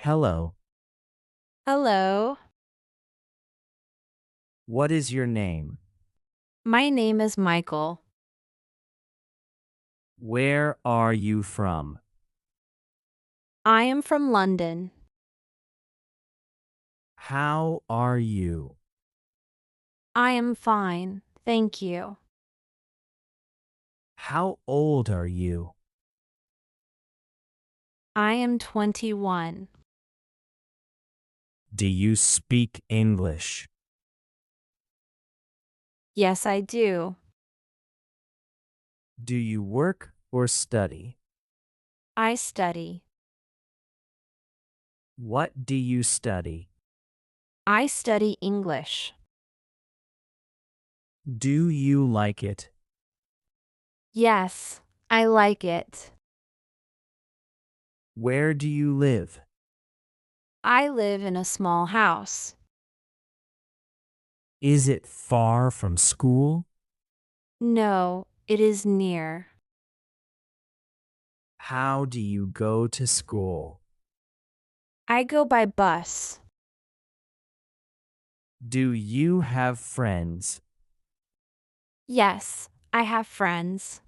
Hello. Hello, What is your name? my name is Michael. Where are you from? I am from London. How are you? I am fine, thank you. How old are you? I am 21. Do you speak English? Yes, I do. Do you work or study? I study. What do you study? I study English. Do you like it? Yes, I like it. Where do you live? I live in a small house. Is it far from school? No, it is near. How do you go to school? I go by bus. Do you have friends? Yes, I have friends.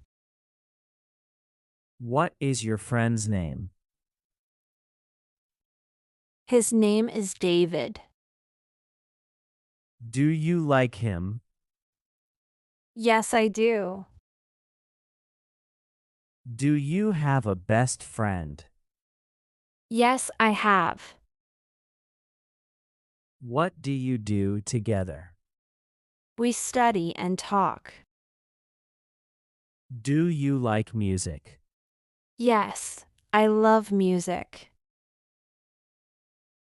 What is your friend's name? His name is David. Do you like him? Yes, I do. Do you have a best friend? Yes, I have. What do you do together? We study and talk. Do you like music? Yes, I love music.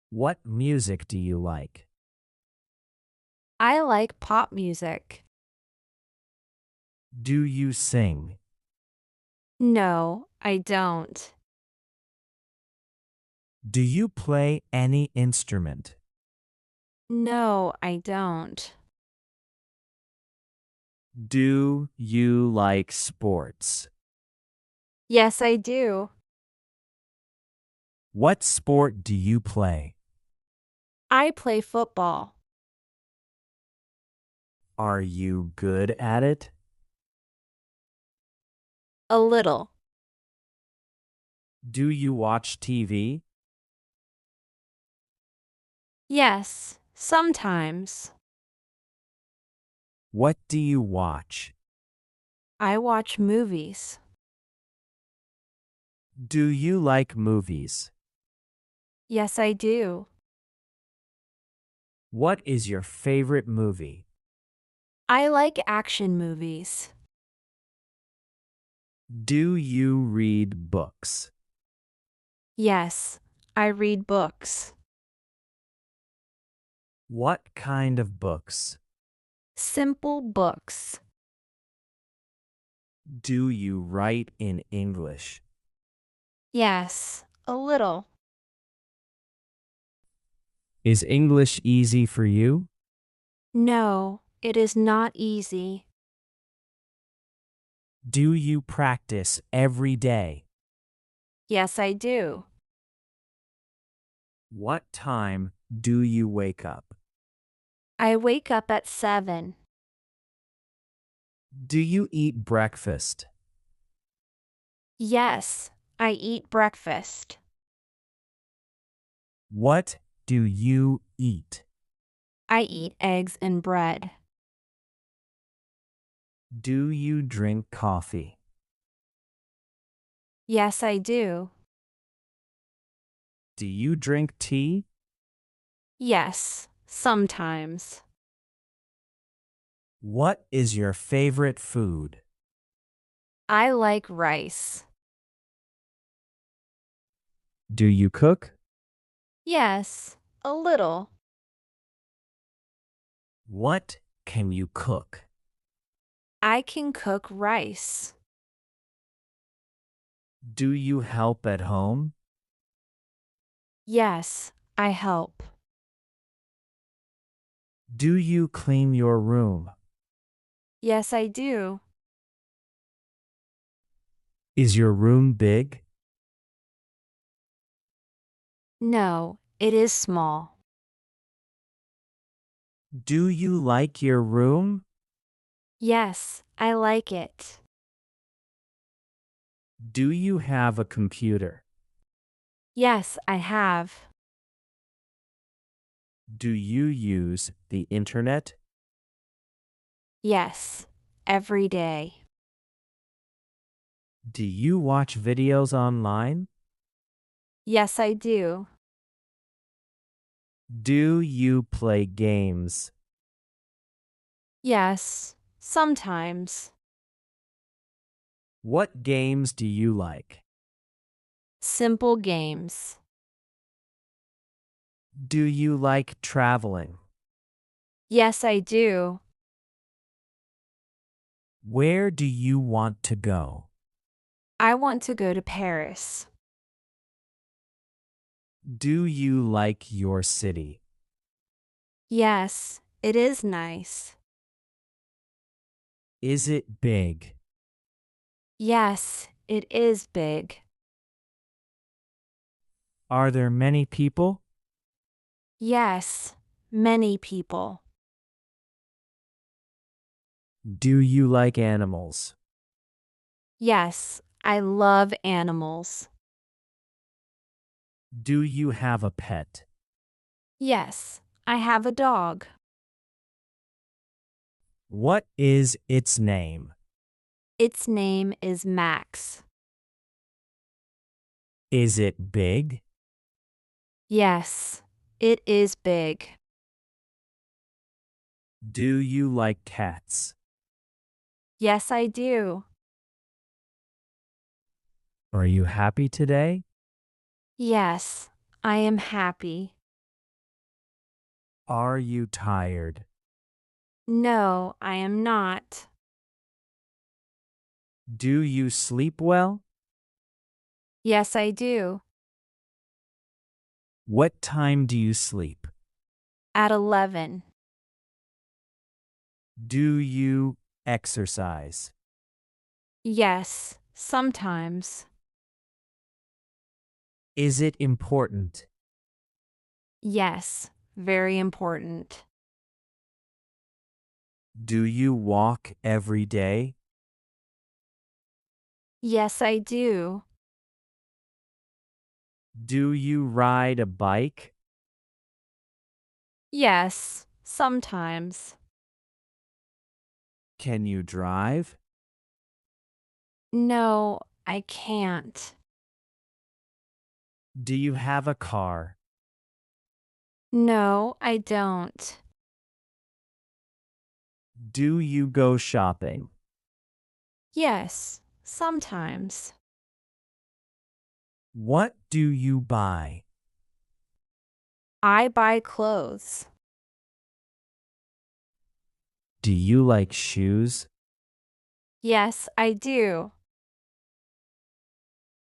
What music do you like? I like pop music. Do you sing? No, I don't. Do you play any instrument? No, I don't. Do you like sports? Yes, I do. What sport do you play? I play football. Are you good at it? A little. Do you watch TV? Yes, sometimes. What do you watch? I watch movies. Do you like movies? Yes, I do. What is your favorite movie? I like action movies. Do you read books? Yes, I read books. What kind of books? Simple books. Do you write in English? Yes, a little. Is English easy for you? No, it is not easy. Do you practice every day? Yes, I do. What time do you wake up? I wake up at 7. Do you eat breakfast? Yes, I eat breakfast. What do you eat? I eat eggs and bread. Do you drink coffee? Yes, I do. Do you drink tea? Yes, sometimes. What is your favorite food? I like rice. Do you cook? Yes, a little. What can you cook? I can cook rice. Do you help at home? Yes, I help. Do you clean your room? Yes, I do. Is your room big? No, it is small. Do you like your room? Yes, I like it. Do you have a computer? Yes, I have. Do you use the internet? Yes, every day. Do you watch videos online? Yes, I do. Do you play games? Yes, sometimes. What games do you like? Simple games. Do you like traveling? Yes, I do. Where do you want to go? I want to go to Paris. Do you like your city? Yes, it is nice. Is it big? Yes, it is big. Are there many people? Yes, many people. Do you like animals? Yes, I love animals. Do you have a pet? Yes, I have a dog. What is its name? Its name is Max. Is it big? Yes, it is big. Do you like cats? Yes, I do. Are you happy today? Yes, I am happy. Are you tired? No, I am not. Do you sleep well? Yes, I do. What time do you sleep? At 11. Do you exercise? Yes, sometimes. Is it important? Yes, very important. Do you walk every day? Yes, I do. Do you ride a bike? Yes, sometimes. Can you drive? No, I can't. Do you have a car? No, I don't. Do you go shopping? Yes, sometimes. What do you buy? I buy clothes. Do you like shoes? Yes, I do.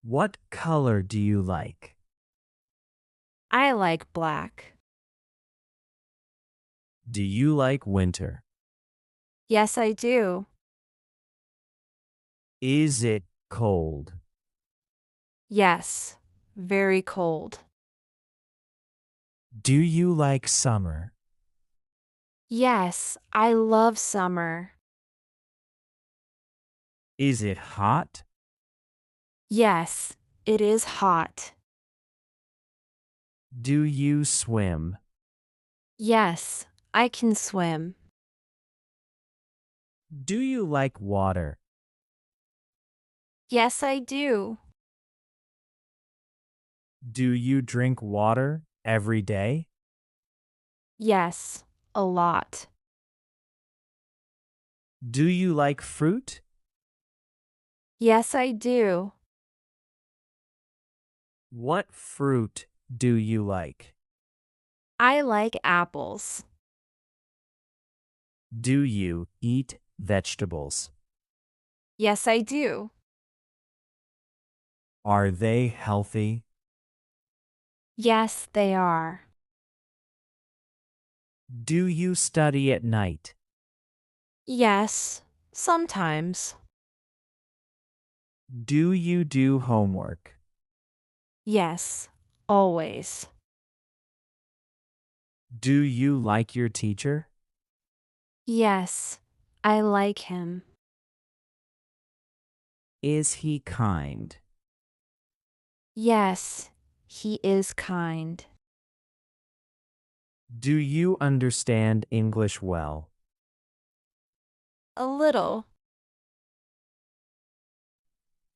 What color do you like? I like black. Do you like winter? Yes, I do. Is it cold? Yes, very cold. Do you like summer? Yes, I love summer. Is it hot? Yes, it is hot. Do you swim? Yes, I can swim. Do you like water? Yes, I do. Do you drink water every day? Yes, a lot. Do you like fruit? Yes, I do. What fruit do you like? I like apples. Do you eat vegetables? Yes, I do. Are they healthy? Yes, they are. Do you study at night? Yes, sometimes. Do you do homework? Yes, always. Do you like your teacher? Yes, I like him. Is he kind? Yes, he is kind. Do you understand English well? A little.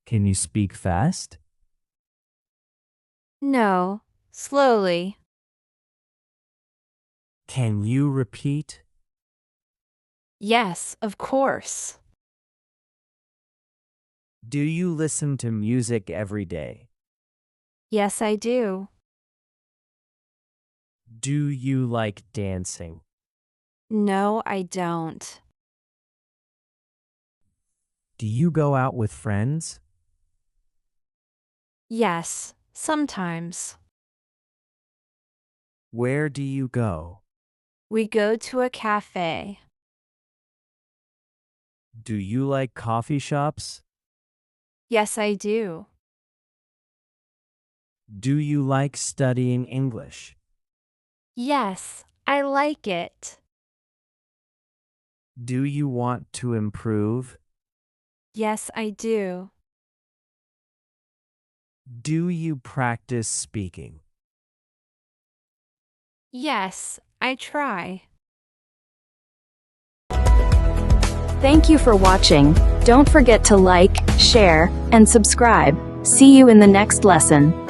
Can you speak fast? No, slowly. Can you repeat? Yes, of course. Do you listen to music every day? Yes, I do. Do you like dancing? No, I don't. Do you go out with friends? Yes, sometimes. Where do you go? We go to a cafe. Do you like coffee shops? Yes, I do. Do you like studying English? Yes, I like it. Do you want to improve? Yes, I do. Do you practice speaking? Yes, I try. Thank you for watching. Don't forget to like, share, and subscribe. See you in the next lesson.